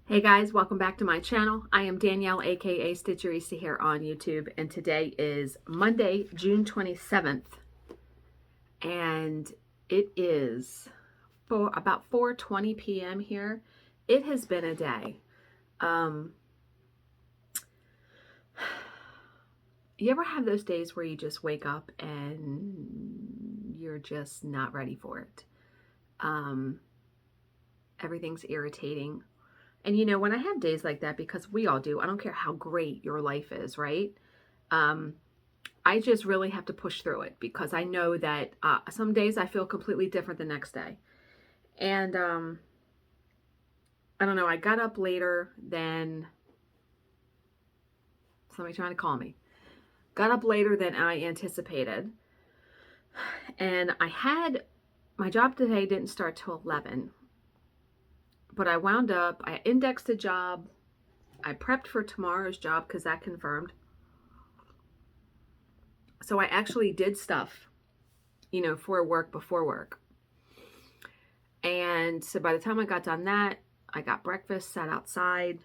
Hey guys, welcome back to my channel. I am Danielle, aka Stitcherista here on YouTube, and today is Monday, June 27th, and it is about 4:20 p.m. here. It has been a day. You ever have those days where you just wake up and you're just not ready for it? Everything's irritating. And you know, when I have days like that, because we all do, I don't care how great your life is, right? I just really have to push through it because I know that some days I feel completely different the next day. And I don't know, I got up later than somebody trying to call me. Got up later than I anticipated. And my job today didn't start till 11. But I wound up, I indexed a job. I prepped for tomorrow's job because that confirmed. So I actually did stuff, for work before work. And so by the time I got done that, I got breakfast, sat outside,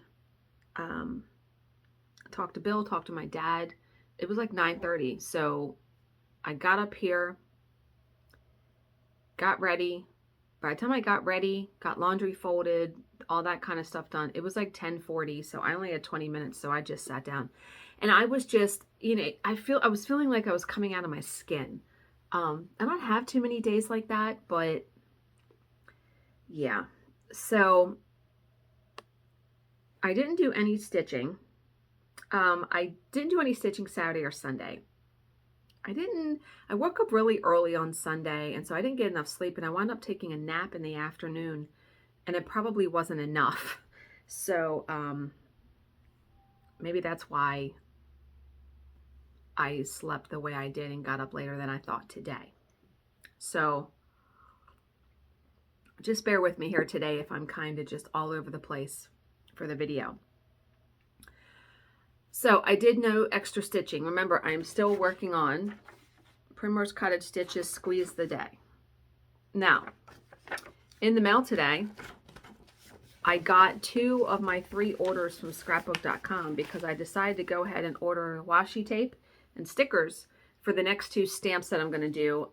talked to Bill, talked to my dad. It was like 9:30. So I got up here, got ready. By the time I got ready, got laundry folded, all that kind of stuff done, it was like 10:40. So I only had 20 minutes. So I just sat down and I was just, I was feeling like I was coming out of my skin. I don't have too many days like that, but yeah. So I didn't do any stitching. I didn't do any stitching Saturday or Sunday. I woke up really early on Sunday, and so I didn't get enough sleep, and I wound up taking a nap in the afternoon, and it probably wasn't enough. So maybe that's why I slept the way I did and got up later than I thought today. So just bear with me here today if I'm kind of just all over the place for the video. So I did no extra stitching. Remember, I'm still working on Primrose Cottage Stitches Squeeze the Day. Now, in the mail today, I got 2 of my 3 orders from Scrapbookcom because I decided to go ahead and order washi tape and stickers for the next 2 stamps that I'm going to do.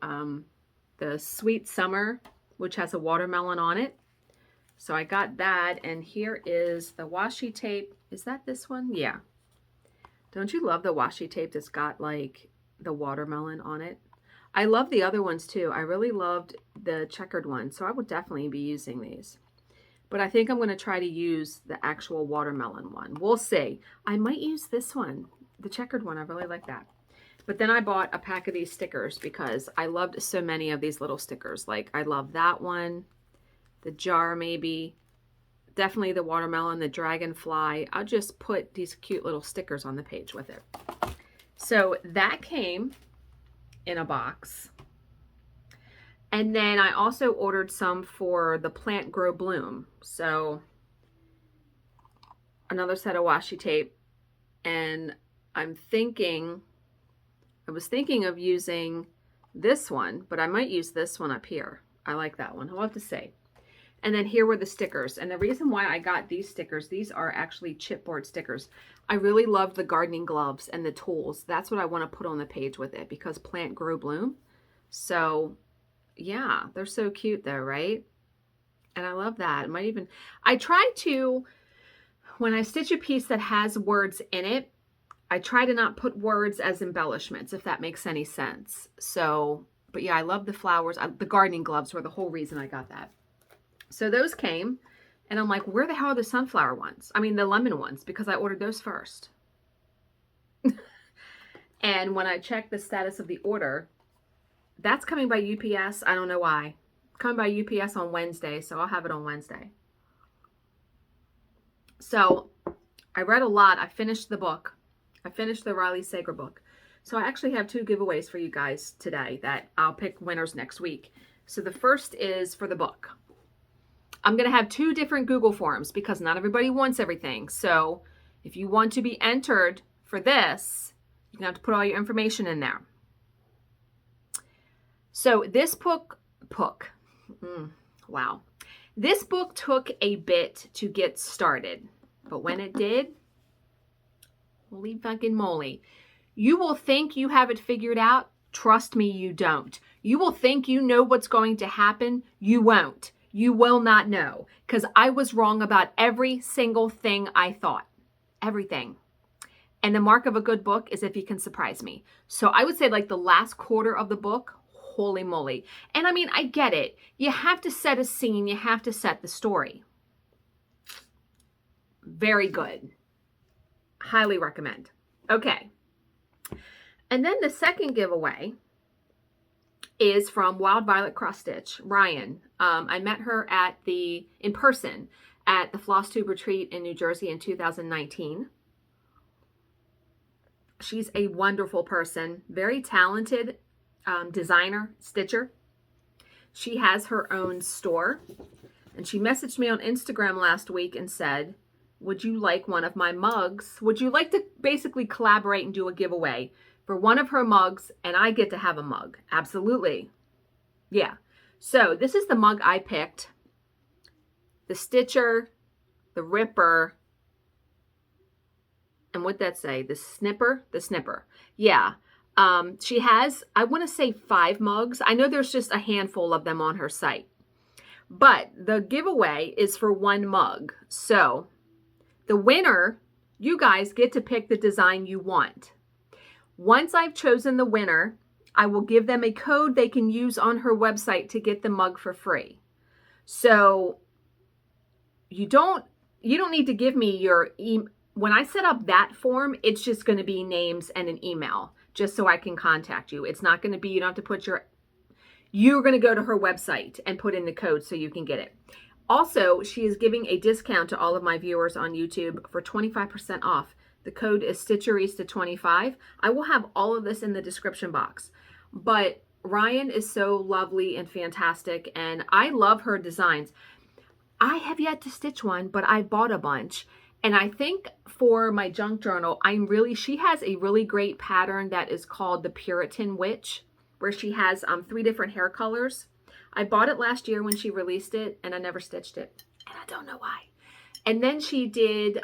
The Sweet Summer, which has a watermelon on it. So I got that, and here is the washi tape. Is that this one? Yeah. Don't you love the washi tape that's got like the watermelon on it? I love the other ones too. I really loved the checkered one, so I would definitely be using these. But I think I'm going to try to use the actual watermelon one. We'll see. I might use this one, the checkered one. I really like that. But then I bought a pack of these stickers because I loved so many of these little stickers. Like I love that one, the jar maybe. Definitely the watermelon, the dragonfly. I'll just put these cute little stickers on the page with it. So that came in a box. And then I also ordered some for the Plant Grow Bloom. So another set of washi tape. And I was thinking of using this one, but I might use this one up here. I like that one. I'll have to see. And then here were the stickers. And the reason why I got these stickers, these are actually chipboard stickers. I really love the gardening gloves and the tools. That's what I want to put on the page with it because Plant Grow Bloom. So yeah, they're so cute though, right? And I love that. I try to, when I stitch a piece that has words in it, I try to not put words as embellishments, if that makes any sense. So, but yeah, I love the flowers. The gardening gloves were the whole reason I got that. So those came, and I'm like, where the hell are the sunflower ones? I mean, the lemon ones, because I ordered those first. And when I checked the status of the order, that's coming by UPS. I don't know why. Coming by UPS on Wednesday, so I'll have it on Wednesday. So I read a lot. I finished the book. I finished the Riley Sager book. So I actually have 2 giveaways for you guys today that I'll pick winners next week. So the first is for the book. I'm going to have 2 different Google forms because not everybody wants everything. So if you want to be entered for this, you're going to have to put all your information in there. So this book, wow. This book took a bit to get started, but when it did, holy fucking moly. You will think you have it figured out. Trust me, you don't. You will think you know what's going to happen. You won't. You will not know, because I was wrong about every single thing I thought. Everything. And the mark of a good book is if you can surprise me. So I would say like the last quarter of the book, holy moly. And I mean, I get it. You have to set a scene. You have to set the story. Very good. Highly recommend. Okay. And then the second giveaway is from Wild Violet Cross Stitch, Ryan. I met her in person at the Flosstube retreat in New Jersey in 2019. She's a wonderful person, very talented designer, stitcher. She has her own store, and she messaged me on Instagram last week and said, would you like one of my mugs? Would you like to basically collaborate and do a giveaway for one of her mugs, and I get to have a mug? Absolutely. Yeah. So this is the mug I picked. The Stitcher, the Ripper, and what'd that say? The Snipper? The Snipper. Yeah. She has, I want to say 5 mugs. I know there's just a handful of them on her site. But the giveaway is for 1 mug. So the winner, you guys get to pick the design you want. Once I've chosen the winner, I will give them a code they can use on her website to get the mug for free. So you don't need to give me your email. When I set up that form, it's just going to be names and an email just so I can contact you. It's not going to be, you don't have to put you're going to go to her website and put in the code so you can get it. Also, she is giving a discount to all of my viewers on YouTube for 25% off. The code is Stitcherista25. I will have all of this in the description box. But Ryan is so lovely and fantastic, and I love her designs. I have yet to stitch one, but I bought a bunch. And I think for my junk journal, she has a really great pattern that is called the Puritan Witch, where she has 3 different hair colors. I bought it last year when she released it, and I never stitched it. And I don't know why. And then she did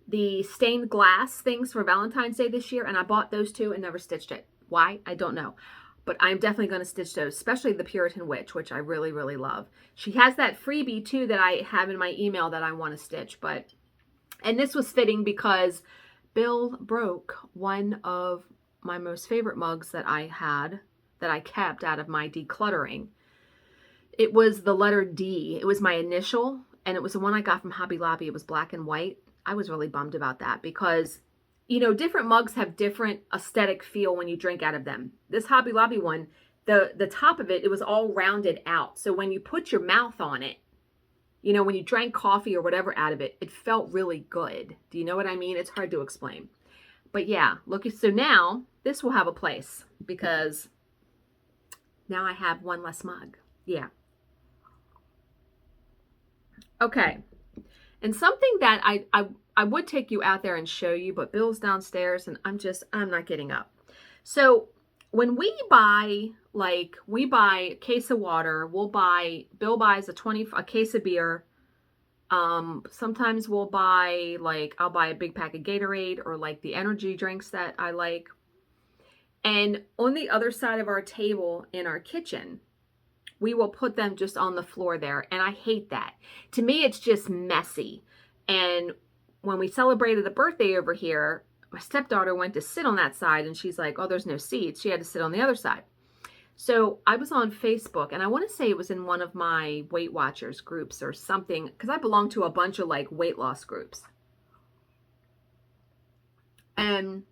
the stained glass things for Valentine's Day this year, and I bought those too and never stitched it. Why? I don't know. But I'm definitely going to stitch those, especially the Puritan Witch, which I really, really love. She has that freebie too that I have in my email that I want to stitch. And this was fitting because Bill broke one of my most favorite mugs that I had, that I kept out of my decluttering. It was the letter D. It was my initial, and it was the one I got from Hobby Lobby. It was black and white. I was really bummed about that because, you know, different mugs have different aesthetic feel when you drink out of them. This Hobby Lobby one, the top of it, it was all rounded out. So when you put your mouth on it, you know, when you drank coffee or whatever out of it, it felt really good. Do you know what I mean? It's hard to explain. But yeah, look, so now this will have a place because now I have 1 less mug. Yeah. Okay. And something that I would take you out there and show you, but Bill's downstairs and I'm not getting up. So when we buy a case of water, Bill buys a case of beer. Sometimes I'll buy a big pack of Gatorade or like the energy drinks that I like. And on the other side of our table in our kitchen, we will put them just on the floor there. And I hate that. To me, it's just messy. And when we celebrated a birthday over here, my stepdaughter went to sit on that side and she's like, oh, there's no seats. She had to sit on the other side. So I was on Facebook, and I want to say it was in one of my Weight Watchers groups or something, because I belong to a bunch of like weight loss groups. And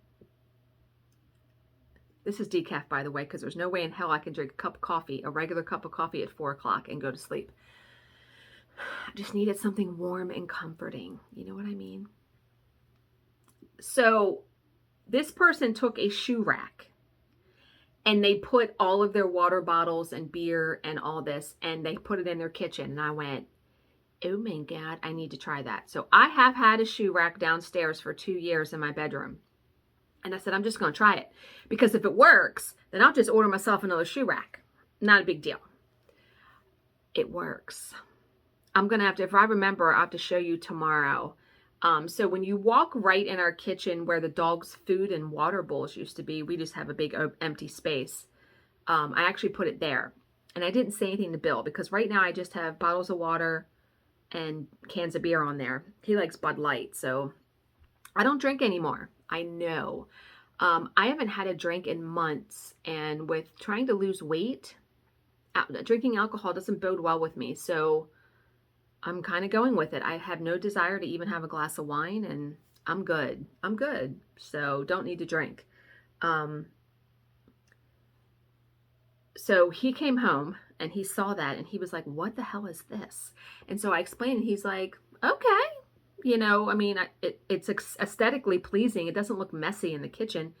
this is decaf, by the way, because there's no way in hell I can drink a regular cup of coffee at 4 o'clock and go to sleep. I just needed something warm and comforting. You know what I mean? So this person took a shoe rack and they put all of their water bottles and beer and all this, and they put it in their kitchen. And I went, oh my God, I need to try that. So I have had a shoe rack downstairs for 2 years in my bedroom. And I said, I'm just going to try it, because if it works, then I'll just order myself another shoe rack. Not a big deal. It works. I'm going to have to, if I remember, I'll have to show you tomorrow. So when you walk right in our kitchen where the dog's food and water bowls used to be, we just have a big empty space. I actually put it there. And I didn't say anything to Bill because right now I just have bottles of water and cans of beer on there. He likes Bud Light, so I don't drink anymore. I know. I haven't had a drink in months, and with trying to lose weight, drinking alcohol doesn't bode well with me. So I'm kind of going with it. I have no desire to even have a glass of wine, and I'm good. I'm good. So don't need to drink. So he came home and he saw that and he was like, what the hell is this? And so I explained, and he's like, okay. You know, I mean, it's aesthetically pleasing. It doesn't look messy in the kitchen.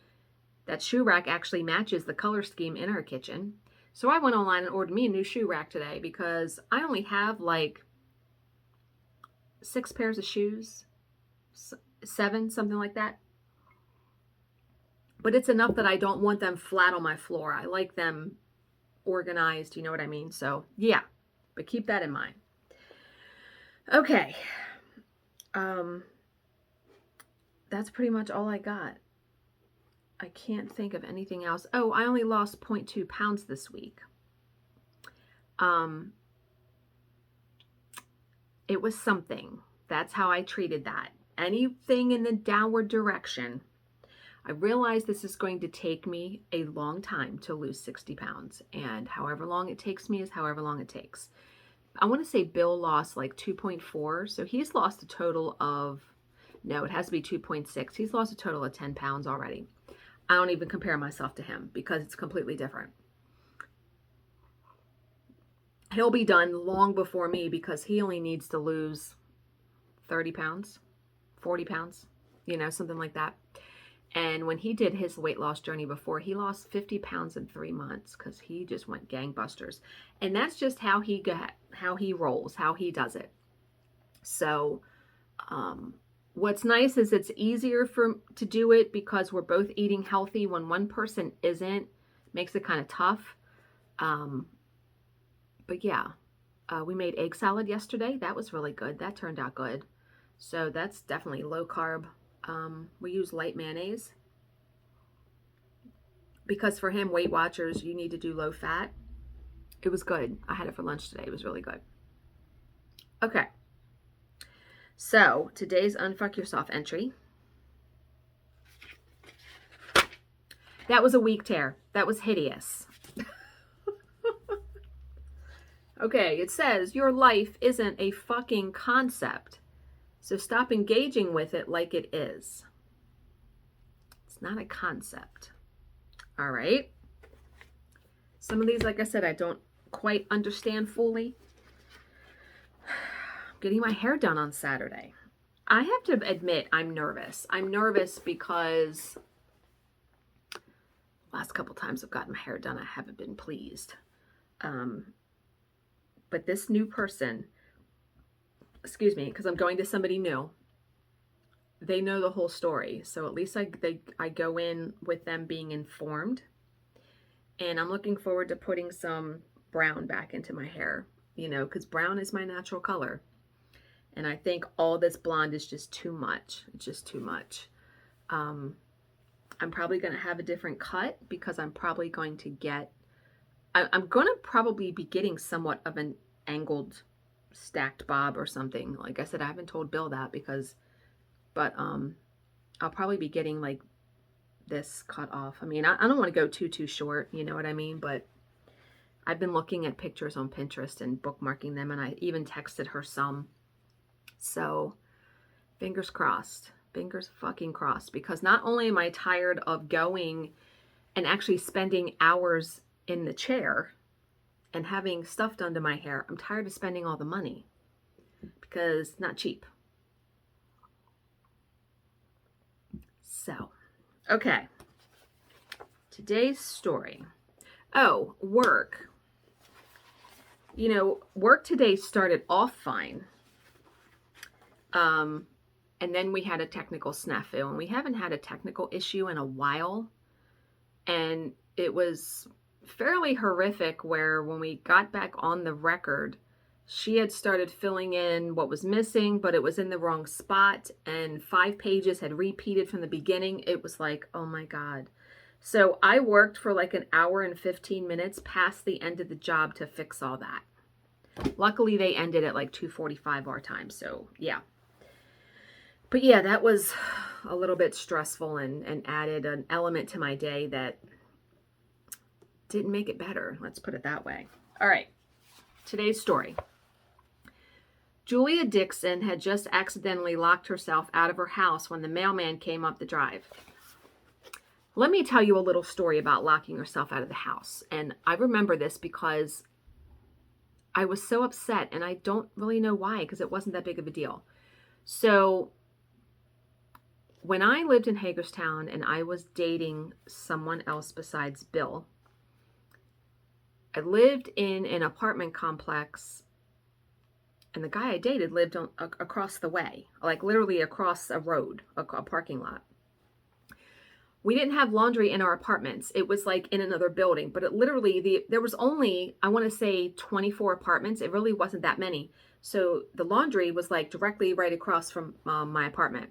That shoe rack actually matches the color scheme in our kitchen. So I went online and ordered me a new shoe rack today because I only have like 6 pairs of shoes, 7, something like that. But it's enough that I don't want them flat on my floor. I like them organized, you know what I mean? So yeah, but keep that in mind. Okay. That's pretty much all I got. I can't think of anything else. Oh, I only lost 0.2 pounds this week. It was something. That's how I treated that. Anything in the downward direction. I realize this is going to take me a long time to lose 60 pounds. And however long it takes me is however long it takes. I want to say Bill lost like 2.4. So he's lost a total of, no, it has to be 2.6. He's lost a total of 10 pounds already. I don't even compare myself to him because it's completely different. He'll be done long before me because he only needs to lose 30 pounds, 40 pounds, you know, something like that. And when he did his weight loss journey before, he lost 50 pounds in 3 months because he just went gangbusters. And that's just how he rolls, how he does it. So, what's nice is it's easier to do it because we're both eating healthy. When one person isn't, makes it kind of tough. But yeah, we made egg salad yesterday. That was really good. That turned out good. So that's definitely low carb. We use light mayonnaise because for him, Weight Watchers, you need to do low fat. It was good. I had it for lunch today. It was really good. Okay. So today's Unfuck Yourself entry. That was a weak tear. That was hideous. Okay, it says, your life isn't a fucking concept. So stop engaging with it like it is. It's not a concept. All right. Some of these, like I said, I don't quite understand fully. I'm getting my hair done on Saturday. I have to admit I'm nervous. I'm nervous because last couple times I've gotten my hair done, I haven't been pleased. But this new person, excuse me, because I'm going to somebody new, they know the whole story. So at least I go in with them being informed. And I'm looking forward to putting some brown back into my hair, you know, because brown is my natural color. And I think all this blonde is just too much. It's just too much. I'm probably going to have a different cut because I'm probably going to get, I'm going to probably be getting somewhat of an angled stacked bob or something. Like I said, I haven't told Bill that but I'll probably be getting like this cut off. I mean, I don't want to go too short, you know what I mean? But I've been looking at pictures on Pinterest and bookmarking them, and I even texted her some. So fingers crossed, fingers fucking crossed, because not only am I tired of going and actually spending hours in the chair and having stuff done to my hair, I'm tired of spending all the money because it's not cheap. So, okay. Today's story. Oh, work. You know, work today started off fine. And then we had a technical snafu, and we haven't had a technical issue in a while. And it was fairly horrific, where when we got back on the record, she had started filling in what was missing, but it was in the wrong spot, and 5 pages had repeated from the beginning. It was like, oh my God. So I worked for like an hour and 15 minutes past the end of the job to fix all that. Luckily, they ended at like 2:45 our time, so yeah. But yeah, that was a little bit stressful and added an element to my day that didn't make it better. Let's put it that way. All right, today's story. Julia Dixon had just accidentally locked herself out of her house when the mailman came up the drive. Let me tell you a little story about locking yourself out of the house. And I remember this because I was so upset, and I don't really know why, because it wasn't that big of a deal. So when I lived in Hagerstown and I was dating someone else besides Bill, I lived in an apartment complex, and the guy I dated lived across the way, like literally across a road, a parking lot. We didn't have laundry in our apartments. It was like in another building, but it literally, there was only, I want to say 24 apartments. It really wasn't that many. So the laundry was like directly right across from my apartment.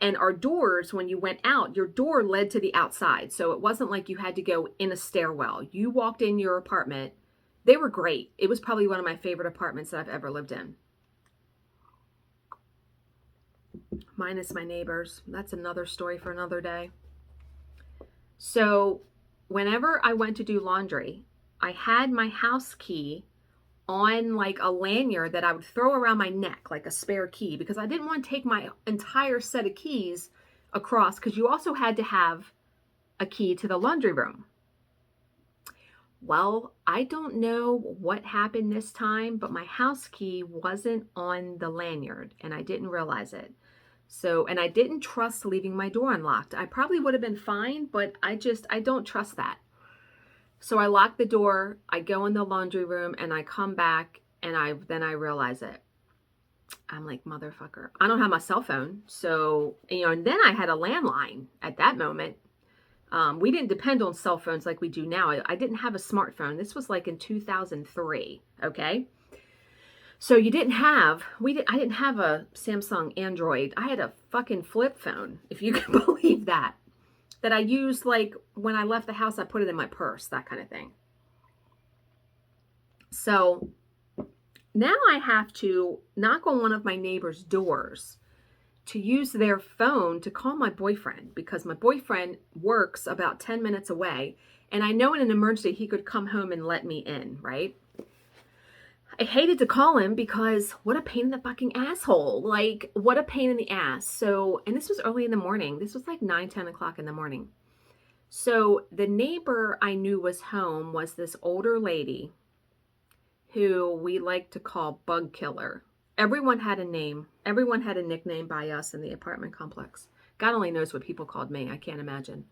And our doors, when you went out, your door led to the outside. So it wasn't like you had to go in a stairwell. You walked in your apartment. They were great. It was probably one of my favorite apartments that I've ever lived in. Minus my neighbors. That's another story for another day. So whenever I went to do laundry, I had my house key on like a lanyard that I would throw around my neck, like a spare key, because I didn't want to take my entire set of keys across, because you also had to have a key to the laundry room. Well, I don't know what happened this time, but my house key wasn't on the lanyard, and I didn't realize it. So, and I didn't trust leaving my door unlocked. I probably would have been fine, but I don't trust that. So I lock the door, I go in the laundry room, and I come back, and then I realize it. I'm like, motherfucker, I don't have my cell phone. So, and then I had a landline at that moment. We didn't depend on cell phones like we do now. I didn't have a smartphone. This was like in 2003, okay? So I didn't have a Samsung Android. I had a fucking flip phone, if you can believe that I used, like when I left the house, I put it in my purse, that kind of thing. So now I have to knock on one of my neighbor's doors to use their phone to call my boyfriend, because my boyfriend works about 10 minutes away, and I know in an emergency he could come home and let me in, right? I hated to call him because what a pain in the fucking asshole. Like, what a pain in the ass. So, and this was early in the morning. This was like 9, 10 o'clock in the morning. So the neighbor I knew was home was this older lady who we like to call Bug Killer. Everyone had a name. Everyone had a nickname by us in the apartment complex. God only knows what people called me. I can't imagine.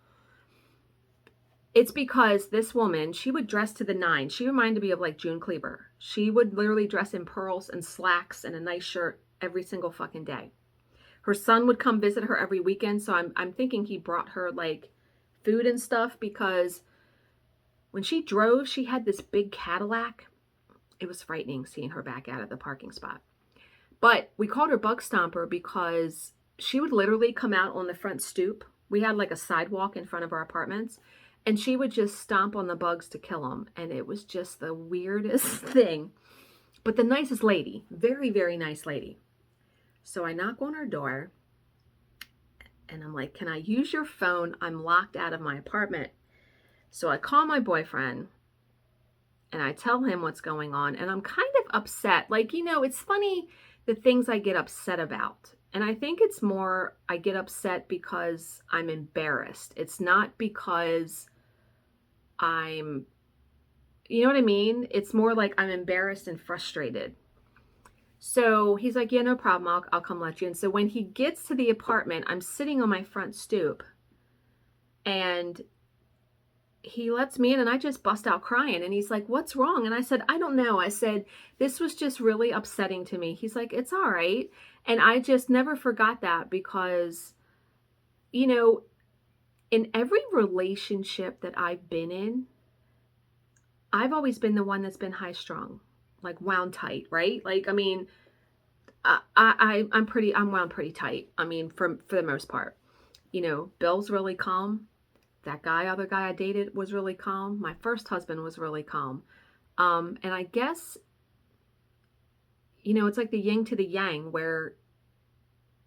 It's because this woman, she would dress to the nines. She reminded me of like June Cleaver. She would literally dress in pearls and slacks and a nice shirt every single fucking day. Her son would come visit her every weekend, so I'm thinking he brought her like food and stuff, because when she drove, she had this big Cadillac. It was frightening seeing her back out of the parking spot. But we called her Bug Stomper because she would literally come out on the front stoop. We had like a sidewalk in front of our apartments. And she would just stomp on the bugs to kill them. And it was just the weirdest thing. But the nicest lady. Very, very nice lady. So I knock on her door. And I'm like, can I use your phone? I'm locked out of my apartment. So I call my boyfriend. And I tell him what's going on. And I'm kind of upset. Like, it's funny the things I get upset about. And I think it's more, I get upset because I'm embarrassed. It's not because you know what I mean? It's more like I'm embarrassed and frustrated. So he's like, yeah, no problem. I'll come let you in. So when he gets to the apartment, I'm sitting on my front stoop, and he lets me in, and I just bust out crying. And he's like, what's wrong? And I said, I don't know. I said, this was just really upsetting to me. He's like, it's all right. And I just never forgot that, because, in every relationship that I've been in, I've always been the one that's been high strung, like wound tight, right? Like, I mean, I'm wound pretty tight. I mean, for the most part, you know, Bill's really calm. That other guy I dated was really calm. My first husband was really calm. And I guess, you know, it's like the yin to the yang, where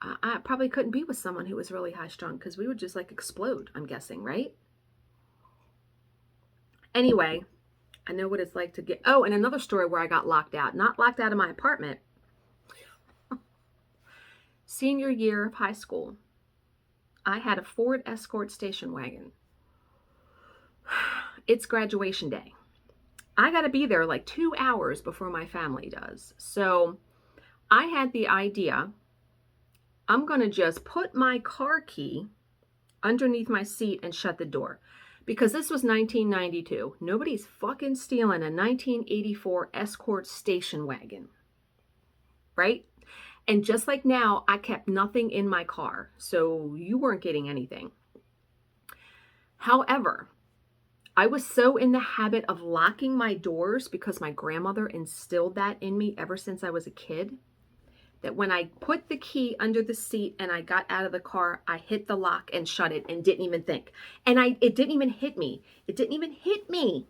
I probably couldn't be with someone who was really high strung because we would just like explode, I'm guessing, right? Anyway, I know what it's like to get, oh, and another story where I got locked out, not locked out of my apartment. Senior year of high school, I had a Ford Escort station wagon. It's graduation day. I got to be there like 2 hours before my family does. So I had the idea, I'm going to just put my car key underneath my seat and shut the door. Because this was 1992. Nobody's fucking stealing a 1984 Escort station wagon. Right? And just like now, I kept nothing in my car. So you weren't getting anything. However, I was so in the habit of locking my doors because my grandmother instilled that in me ever since I was a kid, that when I put the key under the seat and I got out of the car, I hit the lock and shut it and didn't even think. And it didn't even hit me. It didn't even hit me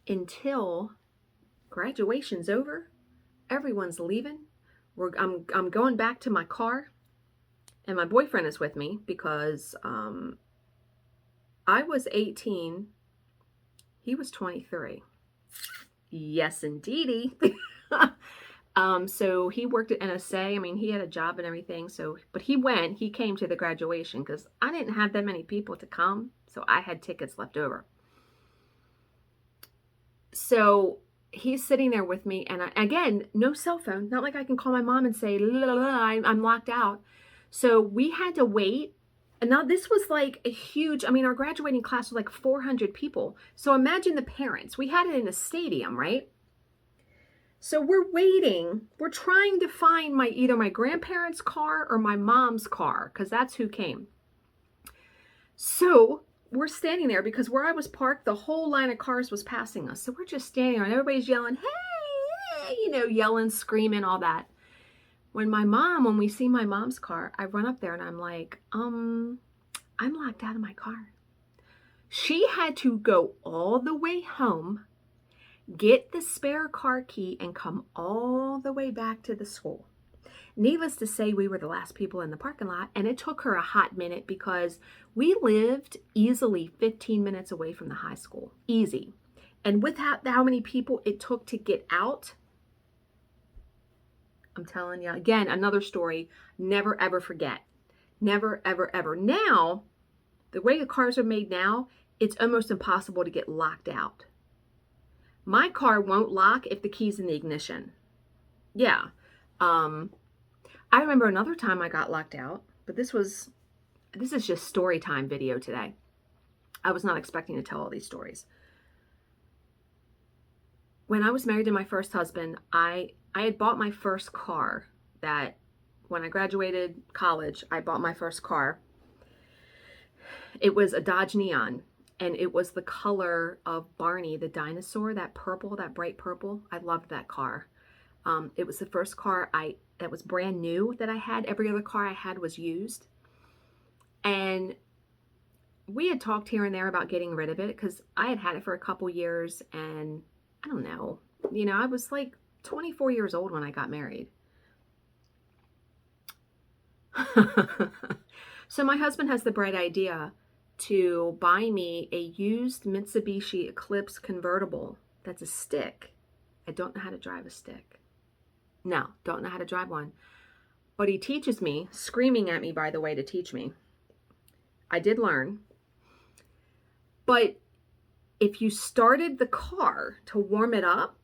until graduation's over. Everyone's leaving. I'm going back to my car, and my boyfriend is with me because I was 18. He was 23. Yes, indeedy. So he worked at NSA. I mean, he had a job and everything. So, but he came to the graduation because I didn't have that many people to come. So I had tickets left over. So he's sitting there with me. And again, no cell phone. Not like I can call my mom and say, la, la, la, I'm locked out. So we had to wait. And now this was like a huge, I mean, our graduating class was like 400 people. So imagine the parents. We had it in a stadium, right? So we're waiting. We're trying to find either my grandparents' car or my mom's car, because that's who came. So we're standing there because where I was parked, the whole line of cars was passing us. So we're just standing there and everybody's yelling, hey, you know, yelling, screaming, all that. When we see my mom's car, I run up there and I'm like, I'm locked out of my car. She had to go all the way home, get the spare car key, and come all the way back to the school. Needless to say, we were the last people in the parking lot, and it took her a hot minute because we lived easily 15 minutes away from the high school. Easy. And with how many people it took to get out, I'm telling you, again, another story, never ever forget. Never ever ever. Now, the way the cars are made now, it's almost impossible to get locked out. My car won't lock if the key's in the ignition. Yeah. I remember another time I got locked out, but this is just story time video today. I was not expecting to tell all these stories. When I was married to my first husband, I had bought my first car. That when I graduated college, I bought my first car. It was a Dodge Neon, and it was the color of Barney the dinosaur, that purple, that bright purple. I loved that car. It was the first car that was brand new that I had. Every other car I had was used. And we had talked here and there about getting rid of it because I had it for a couple years, and I don't know, you know, I was like 24 years old when I got married. So my husband has the bright idea to buy me a used Mitsubishi Eclipse convertible that's a stick. I don't know how to drive a stick. No, don't know how to drive one. But he teaches me, screaming at me, by the way, to teach me. I did learn. But if you started the car to warm it up,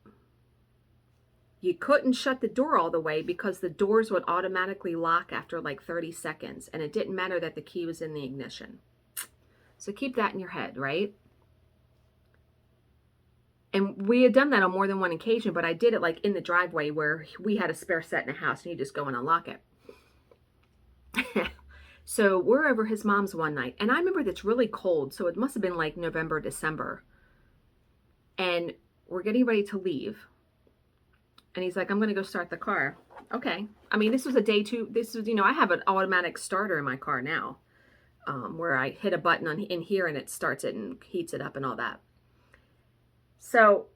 you couldn't shut the door all the way because the doors would automatically lock after like 30 seconds. And it didn't matter that the key was in the ignition. So keep that in your head, right? And we had done that on more than one occasion, but I did it like in the driveway where we had a spare set in the house and you just go and unlock it. So we're over his mom's one night. And I remember it's really cold. So it must have been like November, December. And we're getting ready to leave. And he's like, I'm going to go start the car. Okay. I mean, this was a day two. This was, I have an automatic starter in my car now, where I hit a button in here and it starts it and heats it up and all that. So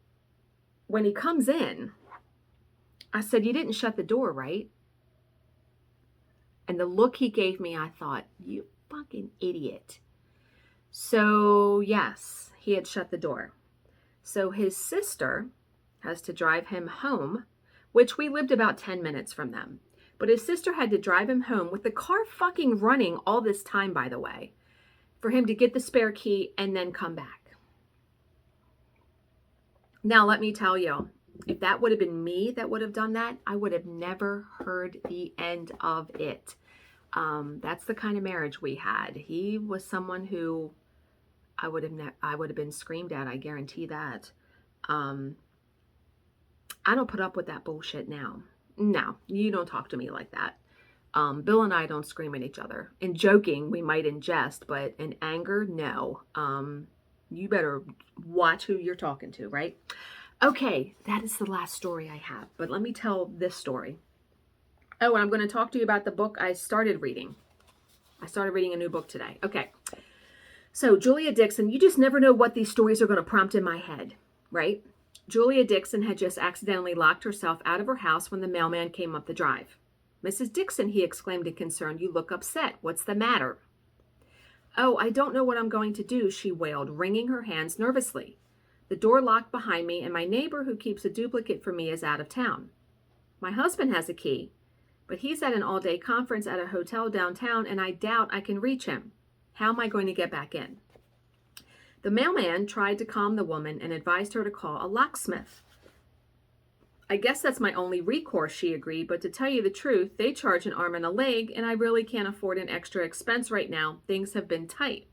when he comes in, I said, you didn't shut the door, right? And the look he gave me, I thought, you fucking idiot. So yes, he had shut the door. So his sister has to drive him home, which we lived about 10 minutes from them. But his sister had to drive him home with the car fucking running all this time, by the way, for him to get the spare key and then come back. Now, let me tell you, if that would have been me that would have done that, I would have never heard the end of it. That's the kind of marriage we had. He was someone who I would have been screamed at. I guarantee that. I don't put up with that bullshit now. No, you don't talk to me like that. Bill and I don't scream at each other. In joking, we might in jest, but in anger, no. You better watch who you're talking to, right? Okay, that is the last story I have. But let me tell this story. Oh, and I'm going to talk to you about the book I started reading. I started reading a new book today. Okay. So Julia Dixon, you just never know what these stories are going to prompt in my head, right? Julia Dixon had just accidentally locked herself out of her house when the mailman came up the drive. Mrs. Dixon, he exclaimed in concern, you look upset. What's the matter? Oh, I don't know what I'm going to do, she wailed, wringing her hands nervously. The door locked behind me, and my neighbor who keeps a duplicate for me is out of town. My husband has a key, but he's at an all-day conference at a hotel downtown, and I doubt I can reach him. How am I going to get back in? The mailman tried to calm the woman and advised her to call a locksmith. I guess that's my only recourse, she agreed, but to tell you the truth, they charge an arm and a leg, and I really can't afford an extra expense right now. Things have been tight.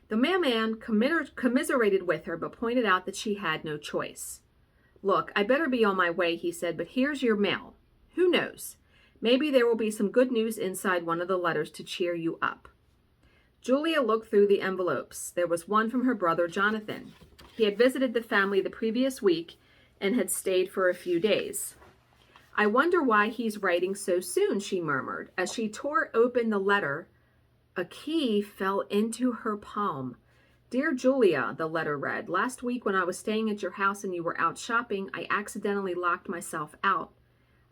The mailman commiserated with her, but pointed out that she had no choice. Look, I better be on my way, he said, but here's your mail. Who knows? Maybe there will be some good news inside one of the letters to cheer you up. Julia looked through the envelopes. There was one from her brother, Jonathan. He had visited the family the previous week and had stayed for a few days. I wonder why he's writing so soon, she murmured. As she tore open the letter, a key fell into her palm. Dear Julia, the letter read, last week when I was staying at your house and you were out shopping, I accidentally locked myself out.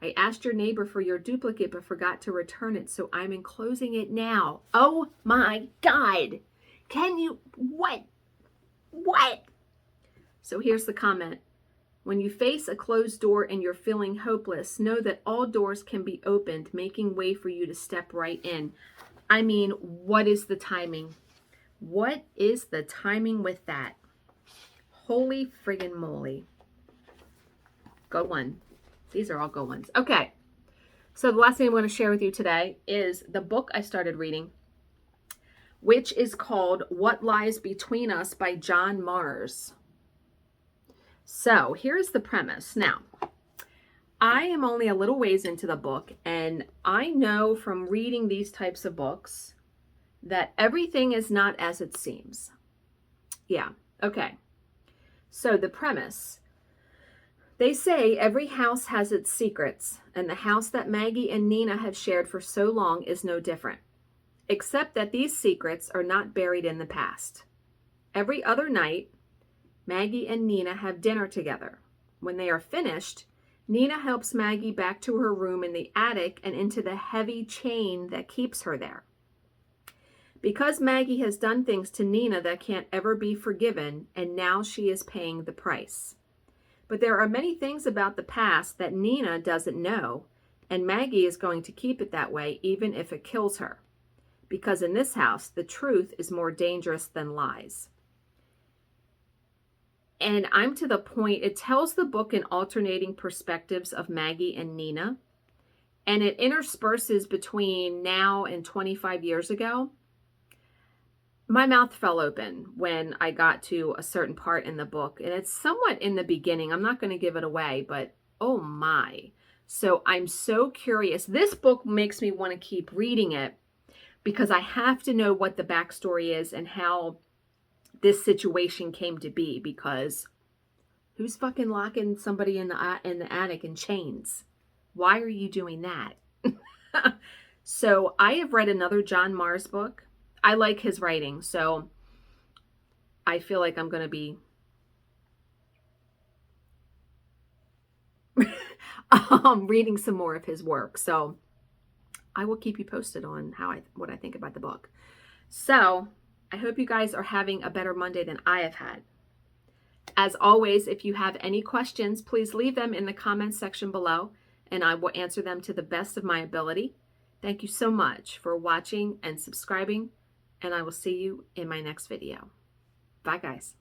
I asked your neighbor for your duplicate but forgot to return it, so I'm enclosing it now. Oh my God. Can you, what? So here's the comment. When you face a closed door and you're feeling hopeless, know that all doors can be opened, making way for you to step right in. I mean, what is the timing? What is the timing with that? Holy friggin' moly. Good one. These are all good ones. Okay. So the last thing I'm going to share with you today is the book I started reading, which is called What Lies Between Us by John Mars. So here's the premise. Now, I am only a little ways into the book, and I know from reading these types of books that everything is not as it seems. Yeah, okay. So the premise, they say every house has its secrets, and the house that Maggie and Nina have shared for so long is no different, except that these secrets are not buried in the past. Every other night, Maggie and Nina have dinner together. When they are finished, Nina helps Maggie back to her room in the attic and into the heavy chain that keeps her there. Because Maggie has done things to Nina that can't ever be forgiven, and now she is paying the price. But there are many things about the past that Nina doesn't know, and Maggie is going to keep it that way even if it kills her. Because in this house, the truth is more dangerous than lies. And I'm to the point, it tells the book in alternating perspectives of Maggie and Nina, and it intersperses between now and 25 years ago. My mouth fell open when I got to a certain part in the book, and it's somewhat in the beginning. I'm not going to give it away, but oh my. So I'm so curious. This book makes me want to keep reading it because I have to know what the backstory is and how this situation came to be, because Who's fucking locking somebody in the attic in chains? Why are you doing that? So I have read another John Mars book. I like his writing, so I feel like I'm going to be reading some more of his work. So I will keep you posted on what I think about the book. So I hope you guys are having a better Monday than I have had. As always, if you have any questions, please leave them in the comments section below, and I will answer them to the best of my ability. Thank you so much for watching and subscribing, and I will see you in my next video. Bye, guys.